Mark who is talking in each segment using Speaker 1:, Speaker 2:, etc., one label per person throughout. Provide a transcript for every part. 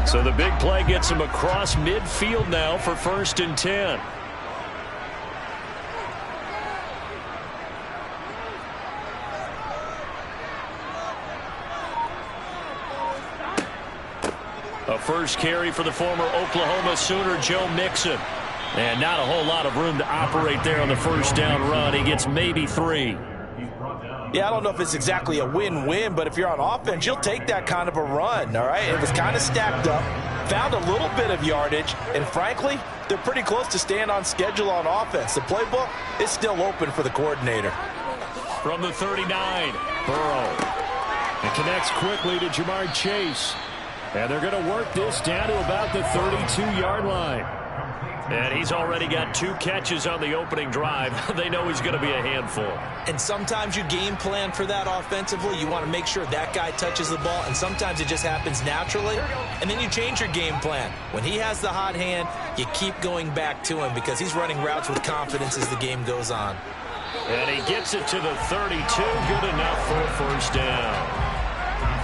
Speaker 1: So the big play gets him across midfield now for 1st and 10. A first carry for the former Oklahoma Sooner, Joe Mixon. And not a whole lot of room to operate there on the first down run. He gets maybe 3.
Speaker 2: Yeah, I don't know if it's exactly a win-win, but if you're on offense, you'll take that kind of a run, all right? It was kind of stacked up, found a little bit of yardage, and frankly, they're pretty close to staying on schedule on offense. The playbook is still open for the coordinator.
Speaker 1: From the 39, Burrow. It connects quickly to Jamar Chase. And they're going to work this down to about the 32-yard line. And he's already got 2 catches on the opening drive. They know he's going to be a handful.
Speaker 2: And sometimes you game plan for that offensively. You want to make sure that guy touches the ball, and sometimes it just happens naturally. And then you change your game plan. When he has the hot hand, you keep going back to him because he's running routes with confidence as the game goes on.
Speaker 1: And he gets it to the 32. Good enough for a first down.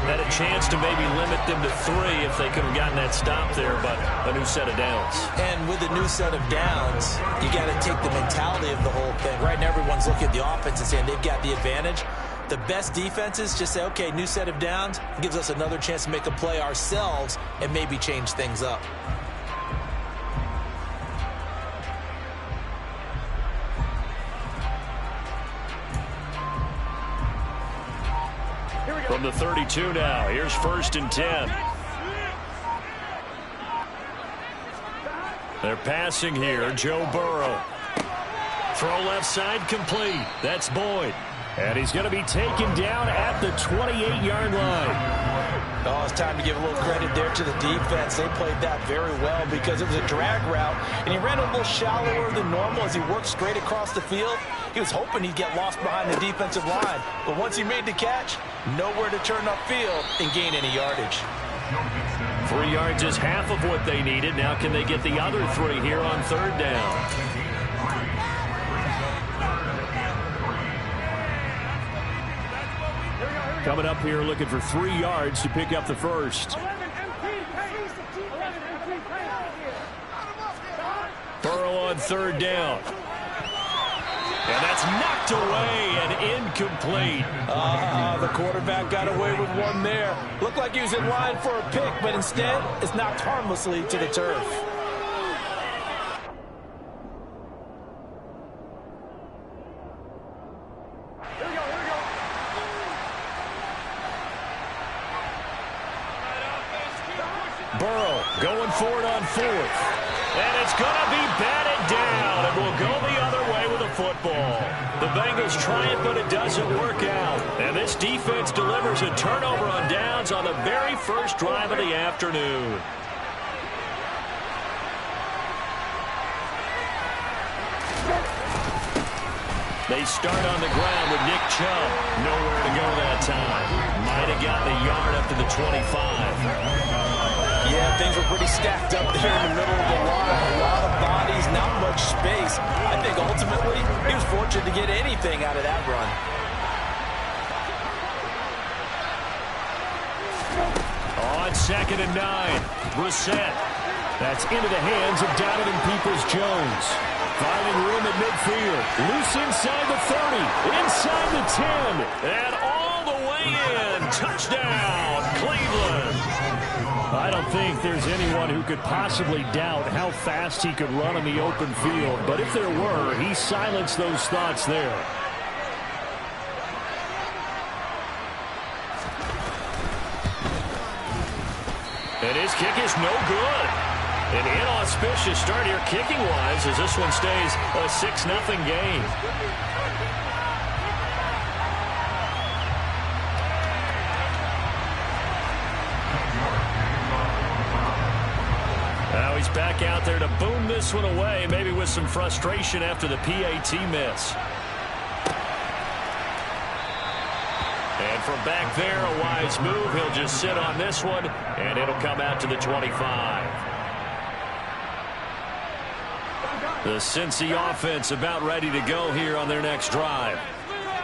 Speaker 1: Had a chance to maybe limit them to 3 if they could have gotten that stop there, but a new set of downs.
Speaker 2: And with a new set of downs, you got to take the mentality of the whole thing. Right now, everyone's looking at the offense and saying they've got the advantage. The best defenses just say, okay, new set of downs. It gives us another chance to make a play ourselves and maybe change things up.
Speaker 1: From the 32 now, here's 1st and 10. They're passing here, Joe Burrow. Throw left side complete. That's Boyd. And he's going to be taken down at the 28-yard line.
Speaker 2: Oh, it's time to give a little credit there to the defense. They played that very well because it was a drag route, and he ran a little shallower than normal as he worked straight across the field. He was hoping he'd get lost behind the defensive line, but once he made the catch, nowhere to turn upfield and gain any yardage.
Speaker 1: 3 yards is half of what they needed. Now can they get the other 3 here on 3rd down? Coming up here looking for 3 yards to pick up the first. Burrow on 3rd down. And that's knocked away and incomplete.
Speaker 2: The quarterback got away with one there. Looked like he was in line for a pick, but instead it's knocked harmlessly to the turf.
Speaker 1: Burrow going for it on 4th. And it's going to be batted down. And will go the other way with the football. The Bengals try it, but it doesn't work out. And this defense delivers a turnover on downs on the very first drive of the afternoon. They start on the ground with Nick Chubb. Nowhere to go that time. Might have gotten a yard up to the 25.
Speaker 2: Yeah, things were pretty stacked up there in the middle of the line. A lot of bodies, not much space. I think ultimately he was fortunate to get anything out of that run.
Speaker 1: On 2nd and 9, Brissett. That's into the hands of Donovan Peoples-Jones. Finding room at midfield. Loose inside the 30. Inside the 10. And all the way in. Touchdown, Cleveland. I don't think there's anyone who could possibly doubt how fast he could run in the open field. But if there were, he silenced those thoughts there. And his kick is no good. An inauspicious start here kicking-wise as this one stays a 6-0 game. Now he's back out there to boom this one away, maybe with some frustration after the PAT miss. And from back there, a wise move. He'll just sit on this one, and it'll come out to the 25. The Cincy offense about ready to go here on their next drive.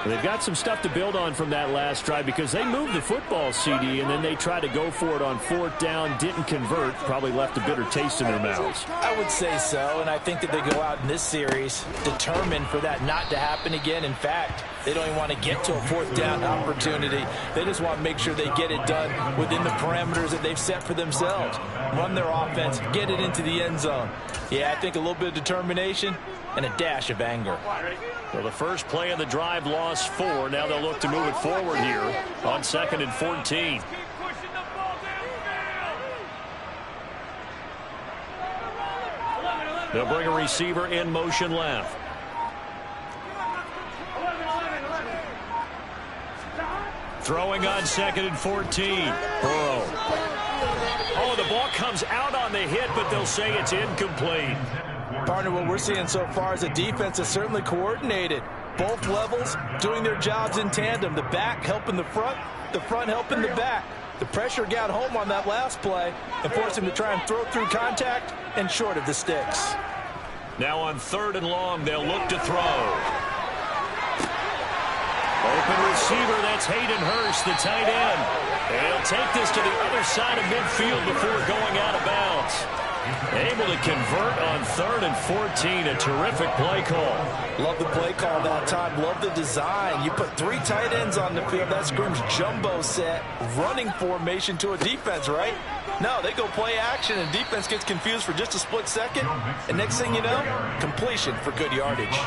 Speaker 1: They've got some stuff to build on from that last drive because they moved the football, CD, and then they tried to go for it on 4th down, didn't convert, probably left a bitter taste in their mouths.
Speaker 2: I would say so, and I think that they go out in this series determined for that not to happen again. In fact, they don't even want to get to a 4th down opportunity. They just want to make sure they get it done within the parameters that they've set for themselves. Run their offense, get it into the end zone. Yeah, I think a little bit of determination and a dash of anger.
Speaker 1: Well, the first play of the drive lost 4. Now they'll look to move it forward here on 2nd and 14. They'll bring a receiver in motion left. Throwing on 2nd and 14. Burrow. Oh, the ball comes out on the hit, but they'll say it's incomplete.
Speaker 2: Partner, what we're seeing so far is a defense that's certainly coordinated. Both levels doing their jobs in tandem. The back helping the front helping the back. The pressure got home on that last play and forced him to try and throw through contact and short of the sticks.
Speaker 1: Now on 3rd and long, they'll look to throw. Open receiver, that's Hayden Hurst, the tight end. And he'll take this to the other side of midfield before going out of bounds. Able to convert on 3rd and 14. A terrific play call.
Speaker 2: Love the play call that time. Love the design. You put 3 tight ends on the field. That screams jumbo set, running formation to a defense, right? No, they go play action, and defense gets confused for just a split second. And next thing you know, completion for good yardage.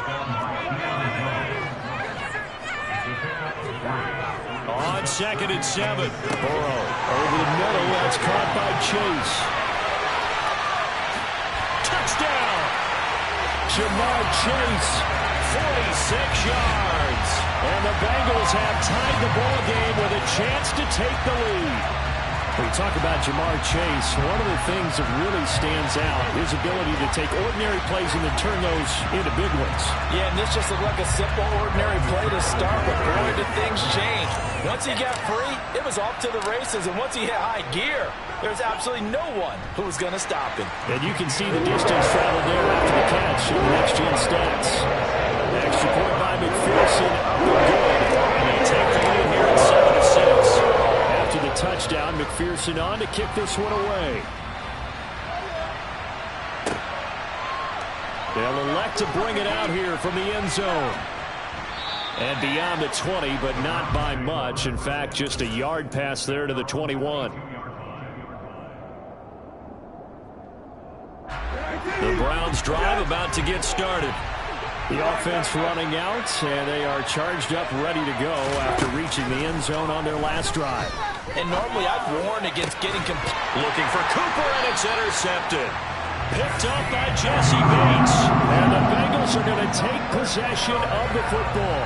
Speaker 1: On 2nd and 7. Burrow over the middle. That's caught by Chase. Touchdown! Jamar Chase, 46 yards. And the Bengals have tied the ball game with a chance to take the lead. When you talk about Jamar Chase, one of the things that really stands out is his ability to take ordinary plays and then turn those into big ones.
Speaker 2: Yeah, and this just looked like a simple, ordinary play to start, but boy, did things change. Once he got free, it was off to the races, and once he hit high gear, there's absolutely no one who was going to stop him.
Speaker 1: And you can see the distance traveled there after the catch in the next-gen stats. Extra point by McPherson, up and good. And they take the lead here at 7-6. After the touchdown, McPherson on to kick this one away. They'll elect to bring it out here from the end zone. And beyond the 20, but not by much. In fact, just a yard pass there to the 21. The Browns drive about to get started. The offense running out, and they are charged up, ready to go after reaching the end zone on their last drive.
Speaker 2: And normally I'd warn against getting
Speaker 1: looking for Cooper, and it's intercepted. Picked up by Jesse Bates. And the Bengals are going to take possession of the football.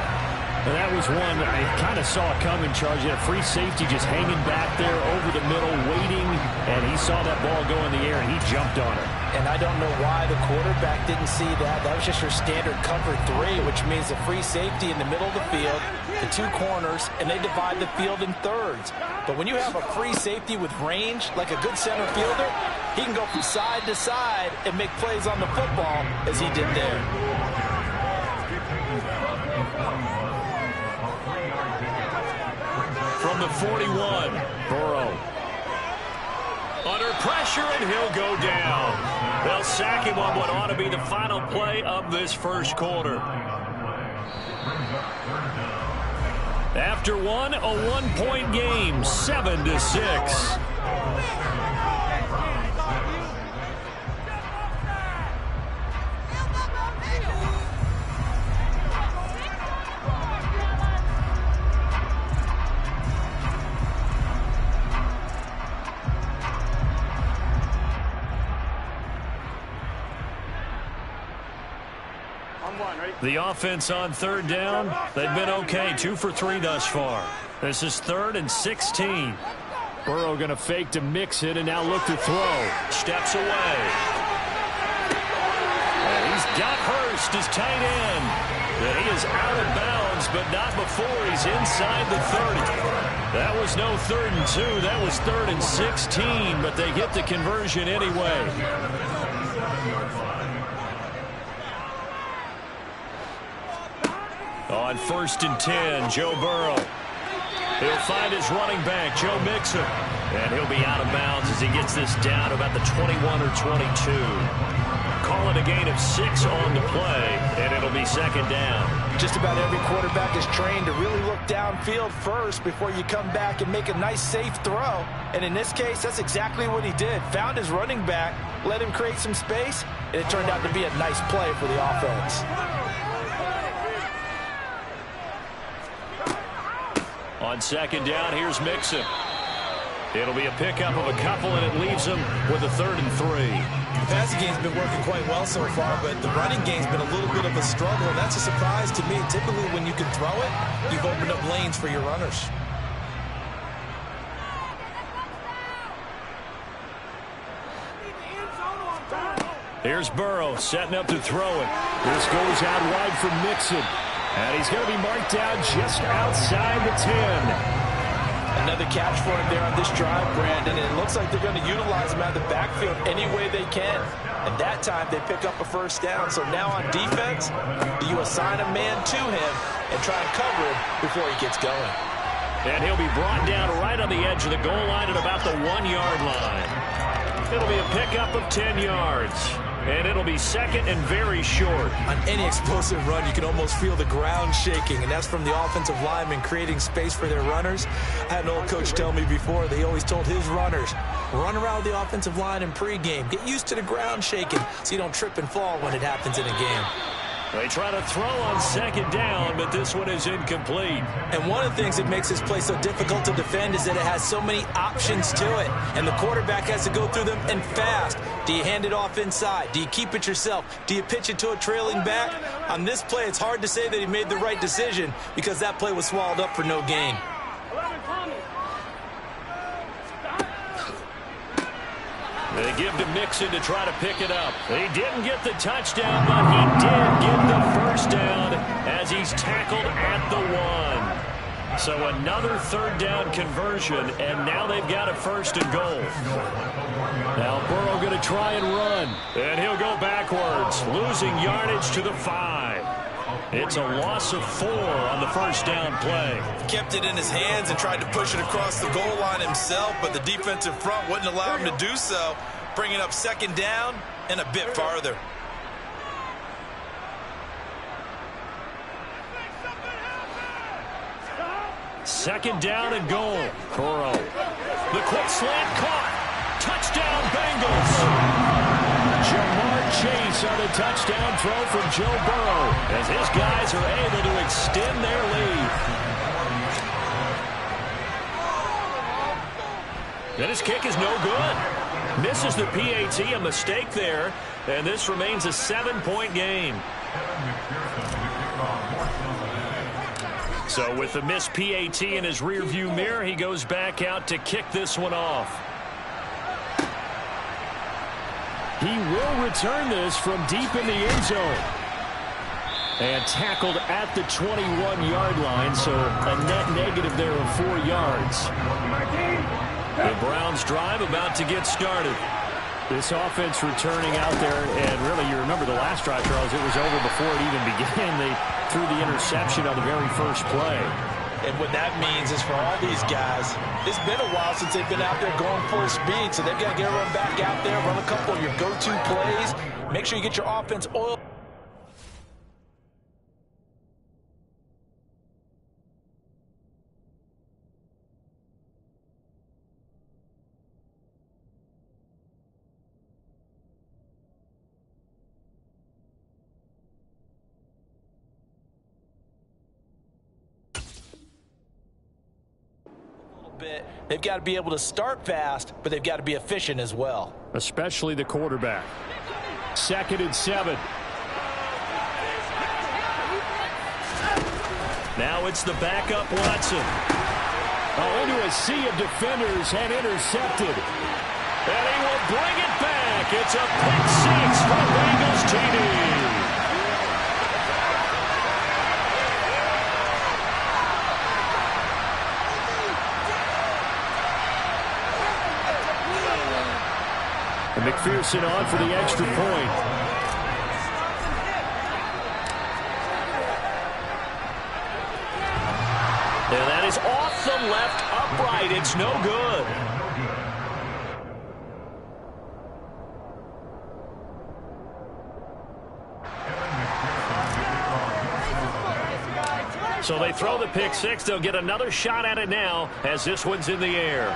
Speaker 1: And that was one I kind of saw coming, Charge. That free safety just hanging back there over the middle, waiting. And he saw that ball go in the air, and he jumped on it.
Speaker 2: And I don't know why the quarterback didn't see that. That was just your standard cover 3, which means the free safety in the middle of the field, the 2 corners, and they divide the field in thirds. But when you have a free safety with range, like a good center fielder, he can go from side to side and make plays on the football as he did there.
Speaker 1: From the 41, Burrow. Under pressure, and he'll go down. They'll sack him on what ought to be the final play of this first quarter. After one, a 1-point game, 7-6. The offense on 3rd down, they've been okay, 2 for 3 thus far. This is 3rd and 16. Burrow going to fake to mix it and now look to throw. Steps away. And he's got Hurst, his tight end. And he is out of bounds, but not before he's inside the 30. That was no 3rd and 2, that was 3rd and 16, but they get the conversion anyway. On 1st and 10, Joe Burrow. He'll find his running back, Joe Mixon. And he'll be out of bounds as he gets this down about the 21 or 22. Call it a gain of 6 on the play, and it'll be 2nd down.
Speaker 2: Just about every quarterback is trained to really look downfield first before you come back and make a nice, safe throw. And in this case, that's exactly what he did. Found his running back, let him create some space, and it turned out to be a nice play for the offense.
Speaker 1: On 2nd down, here's Mixon. It'll be a pickup of a couple, and it leaves him with a 3rd and 3.
Speaker 2: The passing game's been working quite well so far, but the running game's been a little bit of a struggle, and that's a surprise to me. Typically, when you can throw it, you've opened up lanes for your runners.
Speaker 1: Here's Burrow setting up to throw it. This goes out wide for Mixon. And he's going to be marked down just outside the 10.
Speaker 2: Another catch for him there on this drive, Brandon, and it looks like they're going to utilize him out of the backfield any way they can. And that time they pick up a 1st down. So now on defense, do you assign a man to him and try and cover him before he gets going?
Speaker 1: And he'll be brought down right on the edge of the goal line at about the 1-yard line. It'll be a pickup of 10 yards. And it'll be 2nd and very short.
Speaker 2: On any explosive run, you can almost feel the ground shaking, and that's from the offensive linemen creating space for their runners. I had an old coach tell me before, they always told his runners, run around the offensive line in pregame. Get used to the ground shaking so you don't trip and fall when it happens in a game.
Speaker 1: They try to throw on 2nd down, but this one is incomplete.
Speaker 2: And one of the things that makes this play so difficult to defend is that it has so many options to it, and the quarterback has to go through them and fast. Do you hand it off inside? Do you keep it yourself? Do you pitch it to a trailing back? On this play, it's hard to say that he made the right decision because that play was swallowed up for no gain.
Speaker 1: They give to Mixon to try to pick it up. He didn't get the touchdown, but he did get the 1st down as he's tackled at the 1. So another 3rd down conversion, and now they've got a 1st and goal. Now Burrow going to try and run, and he'll go backwards, losing yardage to the 5. It's a loss of 4 on the 1st down play.
Speaker 2: Kept it in his hands and tried to push it across the goal line himself, but the defensive front wouldn't allow him to do so, bringing up 2nd down and a bit farther.
Speaker 1: Second down and goal. Burrow. The quick slant caught. Touchdown Bengals. Jamar Chase on a touchdown throw from Joe Burrow as his guys are able to extend their lead. And his kick is no good. Misses the PAT, a mistake there, and this remains a 7-point game. So with the missed PAT in his rearview mirror, he goes back out to kick this one off. He will return this from deep in the end zone. And tackled at the 21-yard line, so a net negative there of 4 yards. The Browns drive about to get started. This offense returning out there, and really you remember the last drive, Charles, it was over before it even began. They threw the interception on the very first play.
Speaker 2: And what that means is for all these guys, it's been a while since they've been out there going full speed, so they've got to get everyone back out there, run a couple of your go-to plays, make sure you get your offense oiled. They've got to be able to start fast, but they've got to be efficient as well.
Speaker 1: Especially the quarterback. 2nd and 7. Now it's the backup Watson. Into a sea of defenders and intercepted. And he will bring it back. It's a pick 6 for Bengals TD. And McPherson on for the extra point. is off the left upright. It's no good. So they throw the pick six. They'll get another shot at it now as this one's in the air.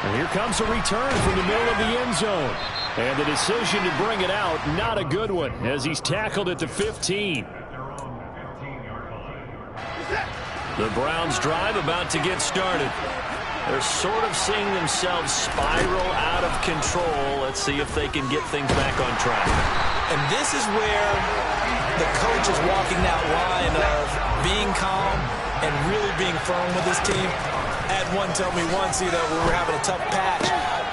Speaker 1: And here comes a return from the middle of the end zone. And the decision to bring it out, not a good one, as he's tackled at the 15. The Browns drive about to get started. They're sort of seeing themselves spiral out of control. Let's see if they can get things back on track.
Speaker 2: And this is where the coach is walking that line of being calm and really being firm with his team. I had one tell me once, we were having a tough patch.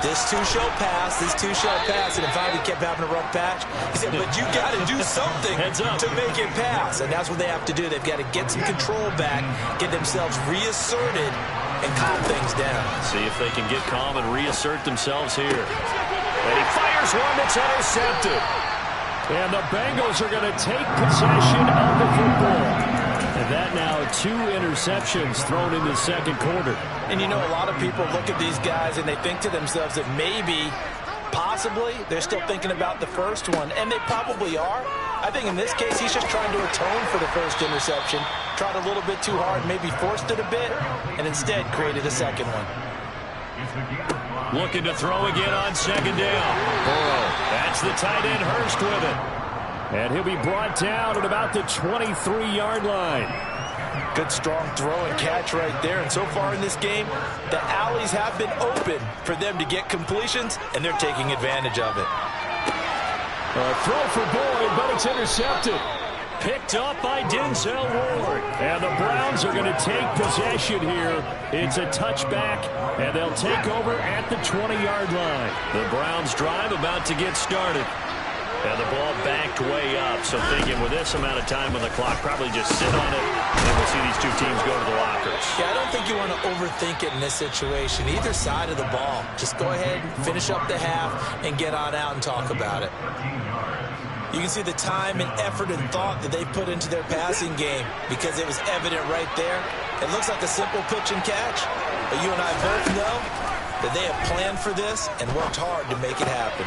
Speaker 2: This too shall pass, this too shall pass. And if I kept having a rough patch, he said, but you got to do something to make it pass. And that's what they have to do. They've got to get some control back, get themselves reasserted, and calm things down.
Speaker 1: See if they can get calm and reassert themselves here. And he fires one that's intercepted. And the Bengals are going to take possession of the football. And that now 2 interceptions thrown in the second quarter.
Speaker 2: And you know, a lot of people look at these guys and they think to themselves that maybe, possibly, they're still thinking about the first one. And they probably are. I think in this case, he's just trying to atone for the first interception. Tried a little bit too hard, maybe forced it a bit, and instead created a second one.
Speaker 1: Looking to throw again on second down. Burrow. That's the tight end Hurst with it. And he'll be brought down at about the 23-yard line.
Speaker 2: Good strong throw and catch right there. And so far in this game, the alleys have been open for them to get completions, and they're taking advantage of it.
Speaker 1: A throw for Boyd, but it's intercepted. Picked up by Denzel Ward. And the Browns are going to take possession here. It's a touchback, and they'll take over at the 20-yard line. The Browns drive about to get started. And the ball backed way up. So thinking with this amount of time on the clock, probably just sit on it, and we'll see these two teams go to the lockers.
Speaker 2: Yeah, I don't think you want to overthink it in this situation. Either side of the ball. Just go ahead, finish up the half, and get on out and talk about it. You can see the time and effort and thought that they put into their passing game because it was evident right there. It looks like a simple pitch and catch, but you and I both know that they have planned for this and worked hard to make it happen.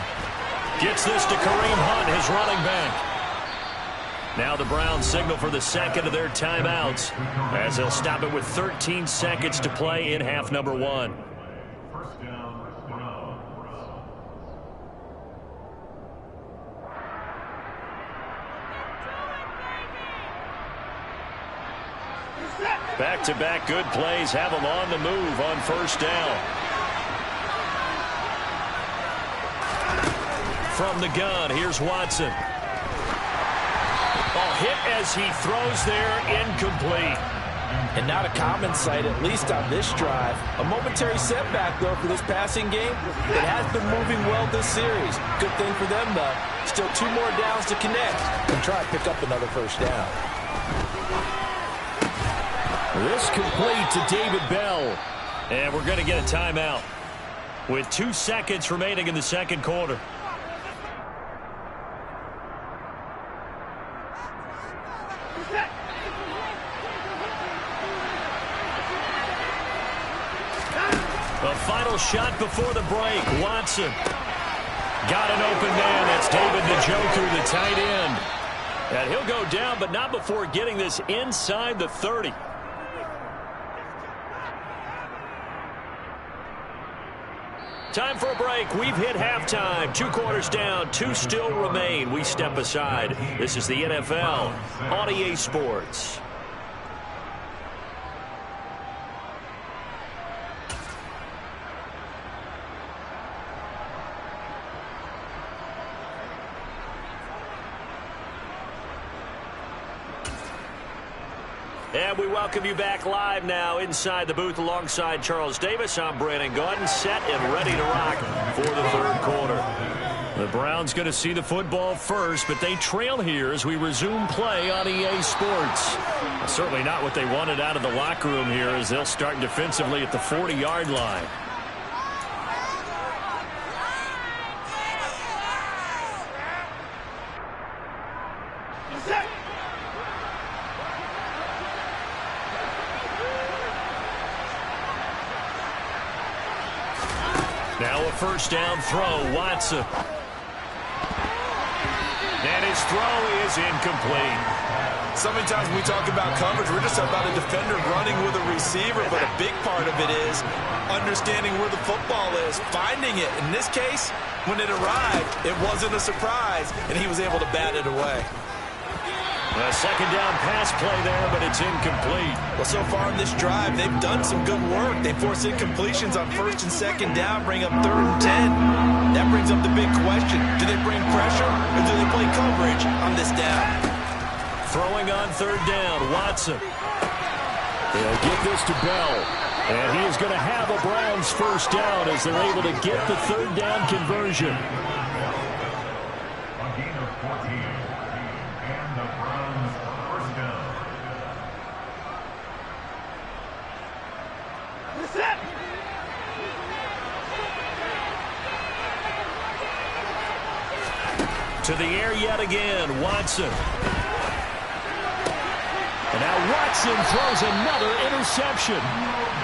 Speaker 1: Gets this to Kareem Hunt, his running back. Now the Browns signal for the second of their timeouts as they'll stop it with 13 seconds to play in half number 1. Back-to-back good plays have them on the move on first down. From the gun, here's Watson. Ball hit as he throws there, incomplete.
Speaker 2: And not a common sight, at least on this drive. A momentary setback, though, for this passing game. It has been moving well this series. Good thing for them, though. Still 2 more downs to connect and try to pick up another first down.
Speaker 1: This complete to David Bell. And we're going to get a timeout with 2 seconds remaining in the second quarter. The final shot before the break. Watson got an open man. That's David Njoku, the tight end. And he'll go down, but not before getting this inside the 30. Time for a break. We've hit halftime. 2 quarters down. 2 still remain. We step aside. This is the NFL on EA Sports. And we welcome you back live now inside the booth alongside Charles Davis. I'm Brandon Gaudin, set and ready to rock for the third quarter. The Browns going to see the football first, but they trail here as we resume play on EA Sports. Certainly not what they wanted out of the locker room here as they'll start defensively at the 40-yard line. Now a first down throw, Watson. And his throw is incomplete.
Speaker 2: So many times when we talk about coverage, we're just about a defender running with a receiver, but a big part of it is understanding where the football is, finding it. In this case, when it arrived, it wasn't a surprise, and he was able to bat it away.
Speaker 1: A second down pass play there, but it's incomplete.
Speaker 2: Well, so far in this drive, they've done some good work. They force incompletions on first and second down, bring up 3rd and 10. That brings up the big question. Do they bring pressure, or do they play coverage on this down?
Speaker 1: Throwing on 3rd down, Watson. They'll give this to Bell. And he is going to have a Browns first down as they're able to get the 3rd down conversion. To the air yet again, Watson. And now Watson throws another interception.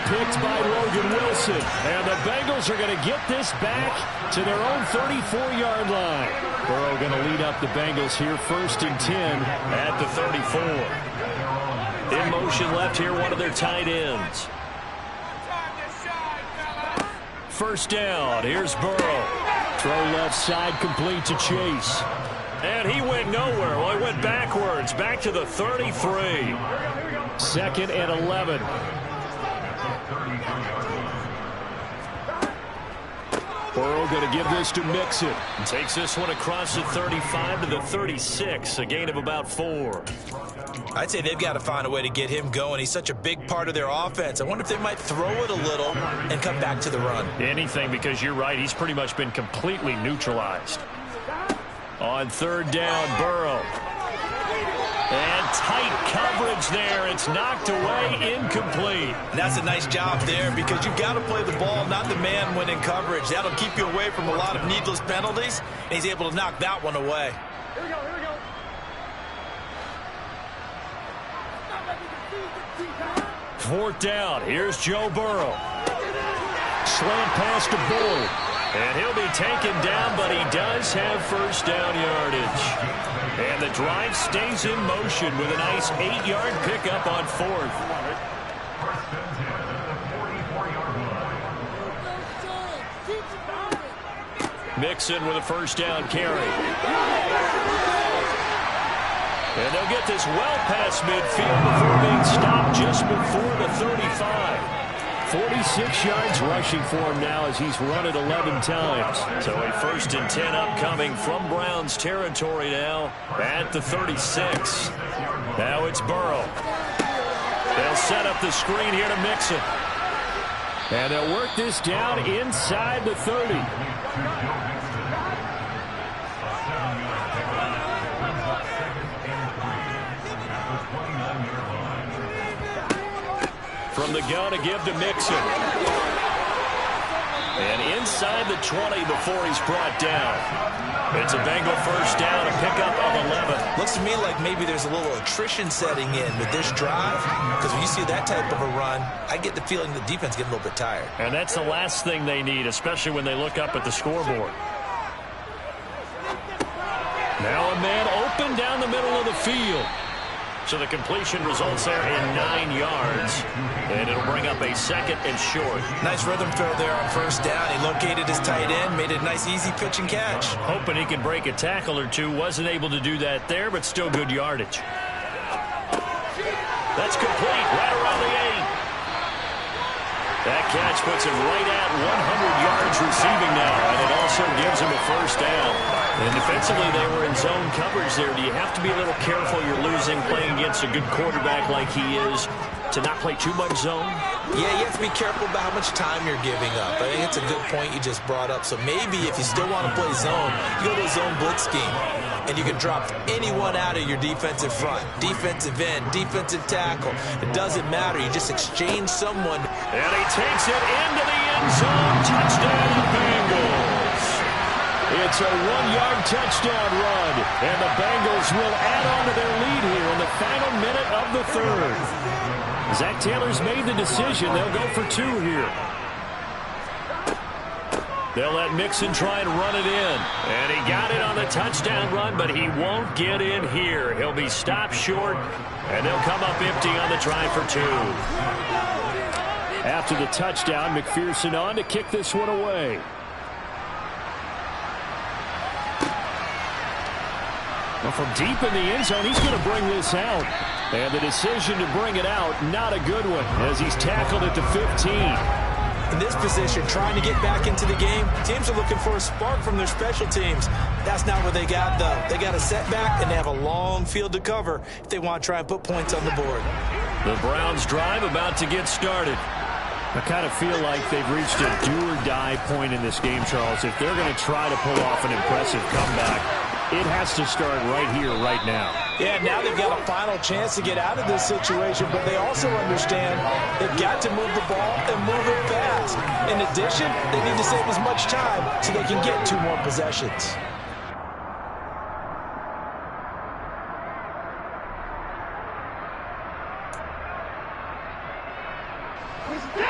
Speaker 1: Picked by Logan Wilson. And the Bengals are going to get this back to their own 34-yard line. Burrow going to lead up the Bengals here, 1st and 10 at the 34. In motion left here, one of their tight ends. First down, here's Burrow. Throw left side, complete to Chase. And he went nowhere. Well, he went backwards, back to the 33. 2nd and 11. Burrow going to give this to Mixon. Takes this one across the 35 to the 36, a gain of about 4.
Speaker 2: I'd say they've got to find a way to get him going. He's such a big part of their offense. I wonder if they might throw it a little and come back to the run.
Speaker 1: Anything, because you're right. He's pretty much been completely neutralized. On 3rd down, Burrow. And tight coverage there. It's knocked away, incomplete.
Speaker 2: And that's a nice job there because you've got to play the ball, not the man when in coverage. That'll keep you away from a lot of needless penalties, and he's able to knock that one away.
Speaker 3: Here we go, here we go.
Speaker 1: 4th down. Here's Joe Burrow. Slant pass to Bull. And he'll be taken down, but he does have first down yardage. And the drive stays in motion with a nice 8-yard pickup on 4th. Mixon with a first down carry. And they'll get this well past midfield before being stopped just before the 35. 46 yards rushing for him now as he's run it 11 times. So a 1st and 10 upcoming from Browns territory now at the 36. Now it's Burrow. They'll set up the screen here to Mixon. And they'll work this down inside the 30. From the gun to give to Mixon. And inside the 20 before he's brought down. It's a Bengal first down, a pickup of 11.
Speaker 2: Looks to me like maybe there's a little attrition setting in with this drive. Because when you see that type of a run, I get the feeling the defense getting a little bit tired.
Speaker 1: And that's the last thing they need, especially when they look up at the scoreboard. Now a man open down the middle of the field. So the completion results there in 9 yards. And it'll bring up a 2nd and short.
Speaker 2: Nice rhythm throw there on first down. He located his tight end, made it a nice easy pitch and catch.
Speaker 1: Hoping he can break a tackle or two. Wasn't able to do that there, but still good yardage. That's complete right around the 8. That catch puts him right at 100 yards receiving now, and it also gives him a first down. And defensively, they were in zone coverage there. Do you have to be a little careful? You're losing playing against a good quarterback like he is to not play too much zone?
Speaker 2: Yeah, you have to be careful about how much time you're giving up. I think it's a good point you just brought up. So maybe if you still want to play zone, you go to a zone blitz scheme. And you can drop anyone out of your defensive front. Defensive end, defensive tackle. It doesn't matter. You just exchange someone.
Speaker 1: And he takes it into the end zone. Touchdown, Bengals. It's a 1-yard touchdown run. And the Bengals will add on to their lead here in the final minute of the 3rd. Zach Taylor's made the decision. They'll go for 2 here. They'll let Mixon try and run it in. And he got it on the touchdown run, but he won't get in here. He'll be stopped short, and they'll come up empty on the try for 2. After the touchdown, McPherson on to kick this one away. Well, from deep in the end zone, he's going to bring this out. And the decision to bring it out, not a good one, as he's tackled at the 15.
Speaker 2: In this position, trying to get back into the game, teams are looking for a spark from their special teams. That's not what they got, though. They got a setback, and they have a long field to cover if they want to try and put points on the board.
Speaker 1: The Browns' drive about to get started. I kind of feel like they've reached a do-or-die point in this game, Charles. If they're going to try to pull off an impressive comeback, it has to start right here, right now.
Speaker 2: Yeah, now they've got a final chance to get out of this situation, but they also understand they've got to move the ball and move it fast. In addition, they need to save as much time so they can get 2 more possessions.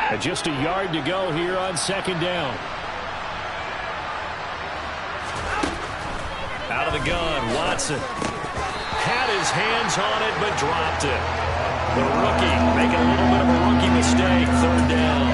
Speaker 1: And just a yard to go here on 2nd down. Out of the gun, Watson had his hands on it, but dropped it. The rookie making a little bit of a rookie mistake, 3rd down.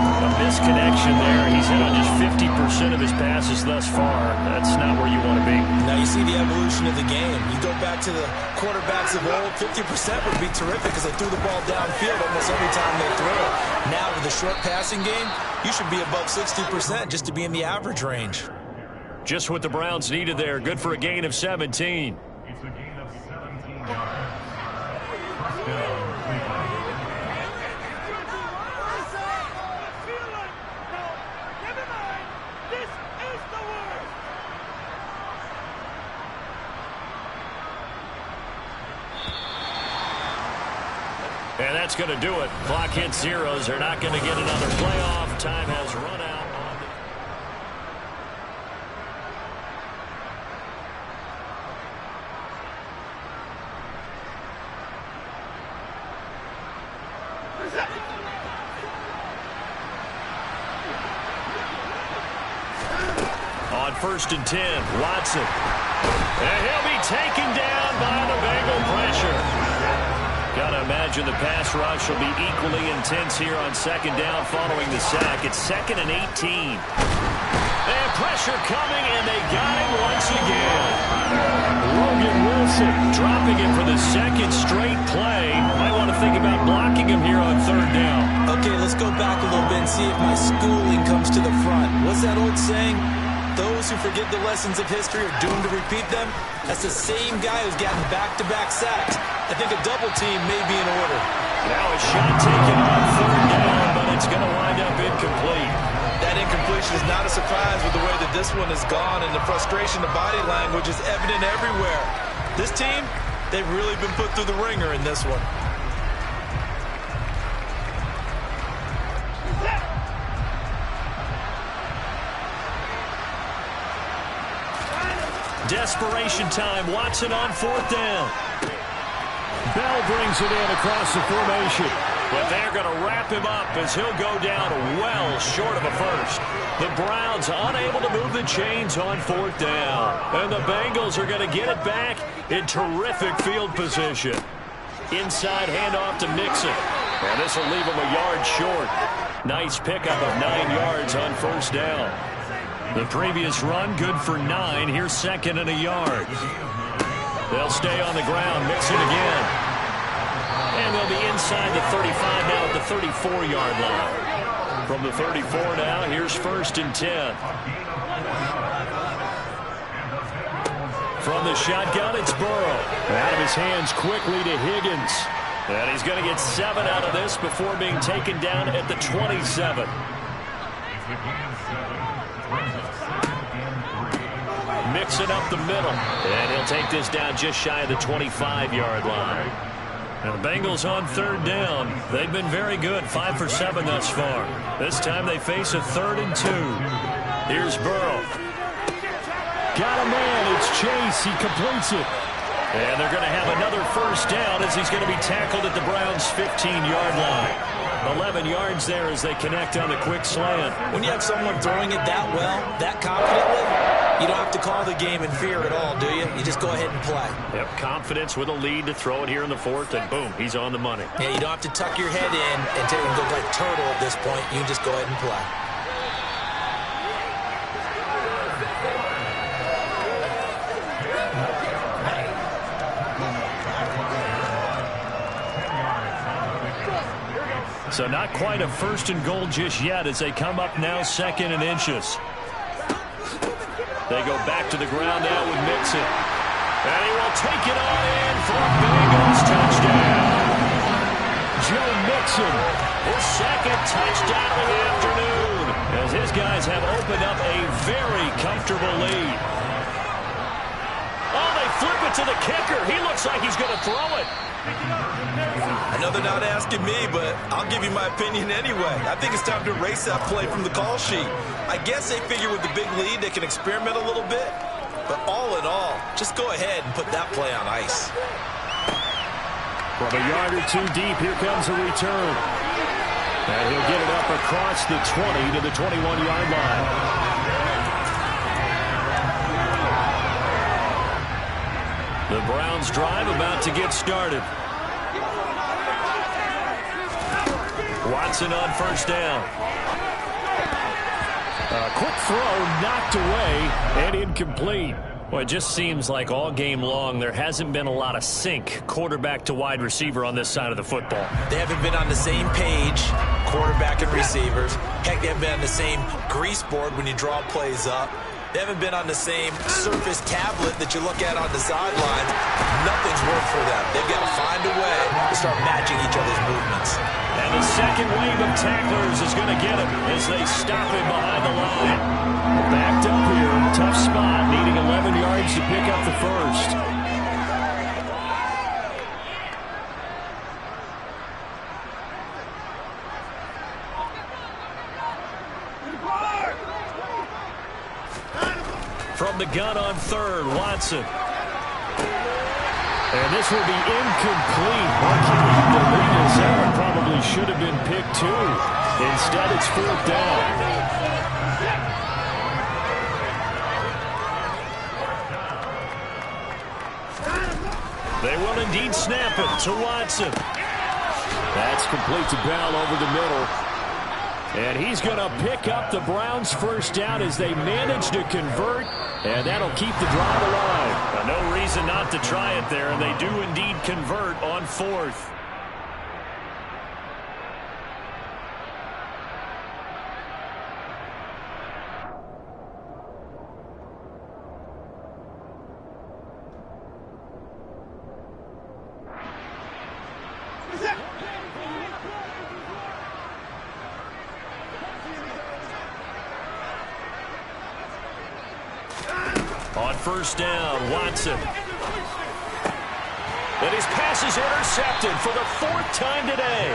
Speaker 1: A misconnection there. He's hit on just 50% of his passes thus far. That's not where you want to be.
Speaker 2: Now you see the evolution of the game. You go back to the quarterbacks of old, 50% would be terrific because they threw the ball downfield almost every time they threw it. Now with the short passing game, you should be above 60% just to be in the average range.
Speaker 1: Just what the Browns needed there. Good for a gain of 17.
Speaker 3: It's a gain of 17 yards. First down, Cleveland.
Speaker 1: And that's going to do it. Clock hits zeros. They're not going to get another playoff. Time has run out. On 1st and 10, Watson. And he'll be taken down by the Bengal pressure. Got to imagine the pass rush will be equally intense here on 2nd down following the sack. It's 2nd and 18. And pressure coming, and they got him once again. Logan Wilson dropping it for the 2nd straight play. Might want to think about blocking him here on 3rd down.
Speaker 2: Okay, let's go back a little bit and see if my schooling comes to the front. What's that old saying? Those who forget the lessons of history are doomed to repeat them. That's the same guy who's gotten back-to-back sacks. I think a double team may be in order.
Speaker 1: Now a shot taken on 3rd down, but it's going to wind up incomplete.
Speaker 2: That incompletion is not a surprise with the way that this one has gone, and the frustration of body language is evident everywhere. This team, they've really been put through the ringer in this one.
Speaker 1: Desperation time. Watson on 4th down. Bell brings it in across the formation. But they're going to wrap him up as he'll go down well short of a first. The Browns unable to move the chains on 4th down. And the Bengals are going to get it back in terrific field position. Inside handoff to Mixon. And this will leave him a yard short. Nice pickup of 9 yards on 1st down. The previous run, good for 9. Here's 2nd and a yard. They'll stay on the ground. Mixon again. And they'll be inside the 35 now at the 34-yard line. From the 34 now, here's 1st and 10. From the shotgun, it's Burrow. Out of his hands quickly to Higgins. And he's going to get 7 out of this before being taken down at the 27. Mixing up the middle. And he'll take this down just shy of the 25-yard line. Now the Bengals on 3rd down. They've been very good, 5 for 7 thus far. This time they face a 3rd and 2. Here's Burrow. Got a man. It's Chase. He completes it. And they're going to have another 1st down as he's going to be tackled at the Browns' 15-yard line. 11 yards there as they connect on the quick slant.
Speaker 2: When you have someone throwing it that well, that confidently, you don't have to call the game in fear at all, do you? You just go ahead and play.
Speaker 1: Yep, confidence with a lead to throw it here in the fourth, and boom, he's on the money.
Speaker 2: Yeah, you don't have to tuck your head in and take and go like turtle at this point. You can just go ahead and play.
Speaker 1: So not quite a first and goal just yet as they come up now 2nd and inches. They go back to the ground now with Mixon. And he will take it on in for a Bengals touchdown. Joe Mixon, his 2nd touchdown of the afternoon, as his guys have opened up a very comfortable lead. Oh, they flip it to the kicker. He looks like he's going to throw it.
Speaker 2: I know they're not asking me, but I'll give you my opinion anyway. I think it's time to erase that play from the call sheet. I guess they figure with the big lead they can experiment a little bit. But all in all, just go ahead and put that play on ice.
Speaker 1: From a yard or two deep, here comes a return. And he'll get it up across the 20 to the 21-yard line. The Browns drive about to get started. Watson on first down. A quick throw knocked away and incomplete. Well, it just seems like all game long there hasn't been a lot of sync quarterback to wide receiver on this side of the football.
Speaker 2: They haven't been on the same page, quarterback and receivers. Heck, they haven't been on the same grease board when you draw plays up. They haven't been on the same surface tablet that you look at on the sidelines. Nothing's worked for them. They've got to find a way to start matching each other's movements.
Speaker 1: And the second wave of tacklers is going to get him as they stop him behind the line. Backed up here, tough spot, needing 11 yards to pick up the first. From the gun on third, Watson. And this will be incomplete. The lead is out. Probably should have been picked two. Instead, it's 4th down. They will indeed snap it to Watson. That's complete to Bell over the middle. And he's going to pick up the Browns' first down as they manage to convert. And that'll keep the drive alive. No reason not to try it there, and they do indeed convert on 4th. On first down, Watson. And his pass is intercepted for the 4th time today.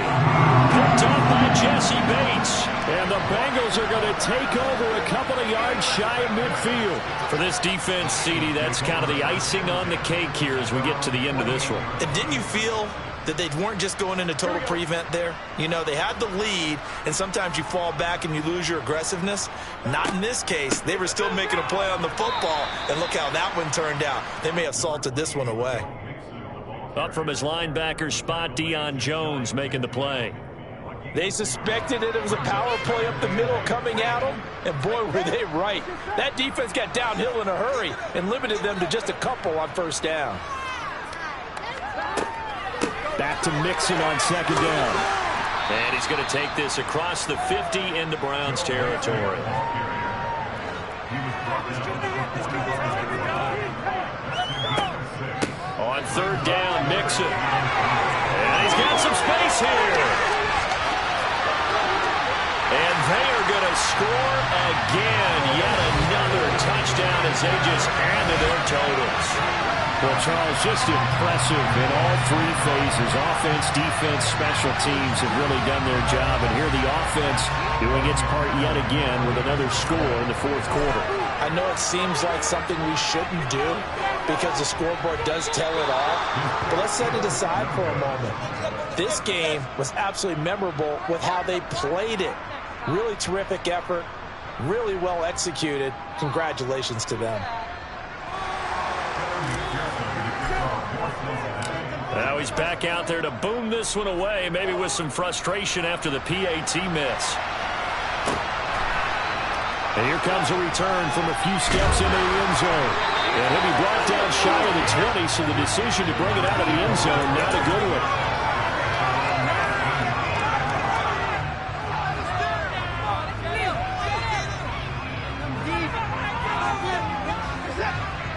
Speaker 1: Picked up by Jesse Bates. And the Bengals are going to take over a couple of yards shy of midfield. For this defense, CD, that's kind of the icing on the cake here as we get to the end of this one.
Speaker 2: And didn't you feel that they weren't just going into total prevent there? You know, they had the lead, and sometimes you fall back and you lose your aggressiveness. Not in this case. They were still making a play on the football, and look how that one turned out. They may have salted this one away.
Speaker 1: Up from his linebacker spot, Deion Jones making the play.
Speaker 2: They suspected it was a power play up the middle coming at them, and boy, were they right. That defense got downhill in a hurry and limited them to just a couple on first down.
Speaker 1: Back to Mixon on 2nd down. And he's going to take this across the 50 into Browns territory. On 3rd down, Mixon. And he's got some space here. And they are going to score again. Yet another touchdown as they just add to their totals. Well, Charles, just impressive in all 3 phases. Offense, defense, special teams have really done their job. And here the offense doing its part yet again with another score in the 4th quarter.
Speaker 2: I know it seems like something we shouldn't do because the scoreboard does tell it all. But let's set it aside for a moment. this game was absolutely memorable with how they played it. Really terrific effort, really well executed. Congratulations to them.
Speaker 1: Now he's back out there to boom this one away, maybe with some frustration after the PAT miss. And here comes a return from a few steps into the end zone. And he'll be brought down shy of the 20, so the decision to bring it out of the end zone, not a good one.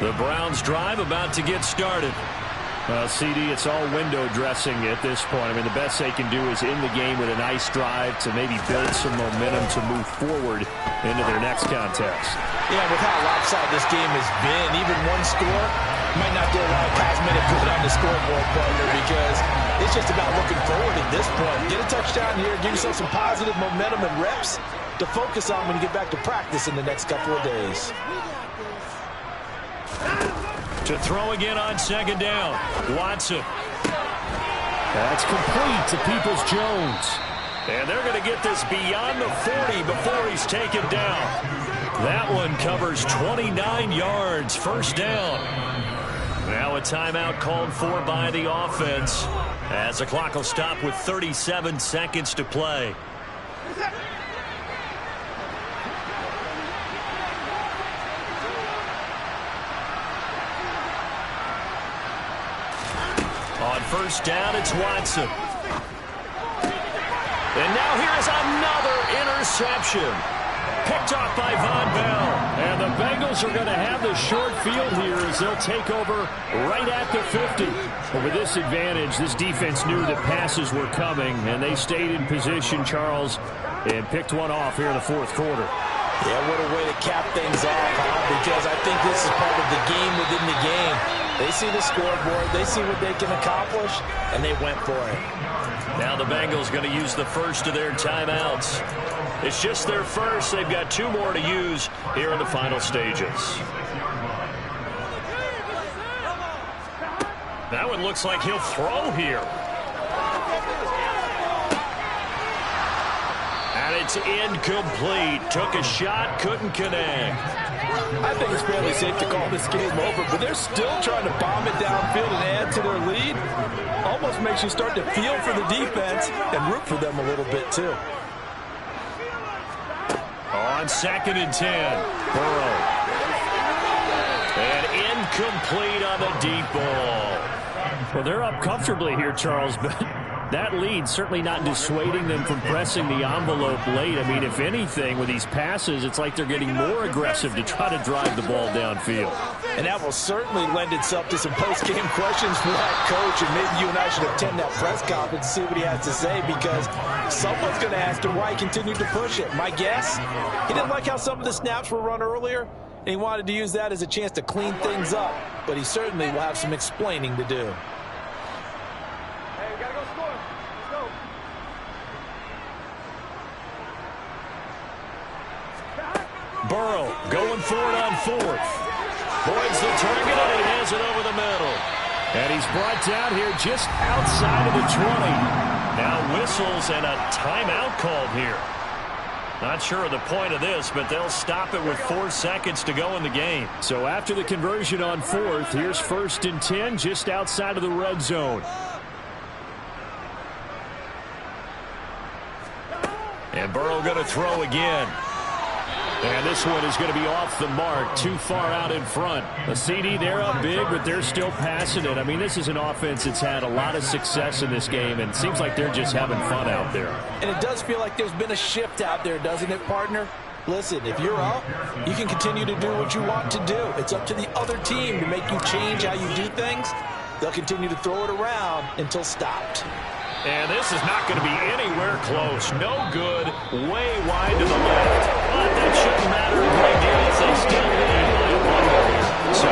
Speaker 1: The Browns drive about to get started. CD, it's all window dressing at this point. I mean, the best they can do is end the game with a nice drive to maybe build some momentum to move forward into their next contest.
Speaker 2: Yeah, with how lopsided this game has been, even one score might not do a lot of cosmetic good on the scoreboard, partner, because it's just about looking forward at this point. Get a touchdown here, give yourself some positive momentum and reps to focus on when you get back to practice in the next couple of days.
Speaker 1: To throw again on second down. Watson. That's complete to Peoples-Jones. And they're going to get this beyond the 40 before he's taken down. That one covers 29 yards. First down. Now a timeout called for by the offense, as the clock will stop with 37 seconds to play. On first down, it's Watson. And now here's another interception. Picked off by Von Bell. And the Bengals are going to have the short field here as they'll take over right at the 50. But with this advantage, this defense knew that passes were coming, and they stayed in position, Charles, and picked one off here in the fourth quarter.
Speaker 2: Yeah, what a way to cap things off, huh? Because I think this is part of the game within the game. They see the scoreboard, they see what they can accomplish, and they went for it.
Speaker 1: Now the Bengals going to use the first of their timeouts. It's just their first. They've got two more to use here in the final stages. That one looks like he'll throw here. And it's incomplete. Took a shot, couldn't connect.
Speaker 2: I think it's fairly safe to call this game over, but they're still trying to bomb it downfield and add to their lead. Almost makes you start to feel for the defense and root for them a little bit, too.
Speaker 1: On second and 10, Burrow. And incomplete on the deep ball. Well, they're up comfortably here, Charles, but that lead certainly not dissuading them from pressing the envelope late. I mean, if anything, with these passes, it's like they're getting more aggressive to try to drive the ball downfield.
Speaker 2: And that will certainly lend itself to some post-game questions for that coach, and maybe you and I should attend that press conference and see what he has to say, because someone's going to ask him why he continued to push it. My guess, he didn't like how some of the snaps were run earlier, and he wanted to use that as a chance to clean things up, but he certainly will have some explaining to do.
Speaker 1: Burrow going for it on fourth. Boyd's the target, and he has it over the middle. And he's brought down here just outside of the 20. Now whistles and a timeout called here. Not sure of the point of this, but they'll stop it with 4 seconds to go in the game. So after the conversion on fourth, here's first and 10 just outside of the red zone. And Burrow going to throw again. And this one is going to be off the mark, too far out in front. The CD, they're up big, but they're still passing it. I mean, this is an offense that's had a lot of success in this game, and it seems like they're just having fun out there.
Speaker 2: And it does feel like there's been a shift out there, doesn't it, partner? Listen, if you're up, you can continue to do what you want to do. It's up to the other team to make you change how you do things. They'll continue to throw it around until stopped.
Speaker 1: And this is not going to be anywhere close. No good. Way wide to the left. But that shouldn't matter a great deal as they still lead by a play. So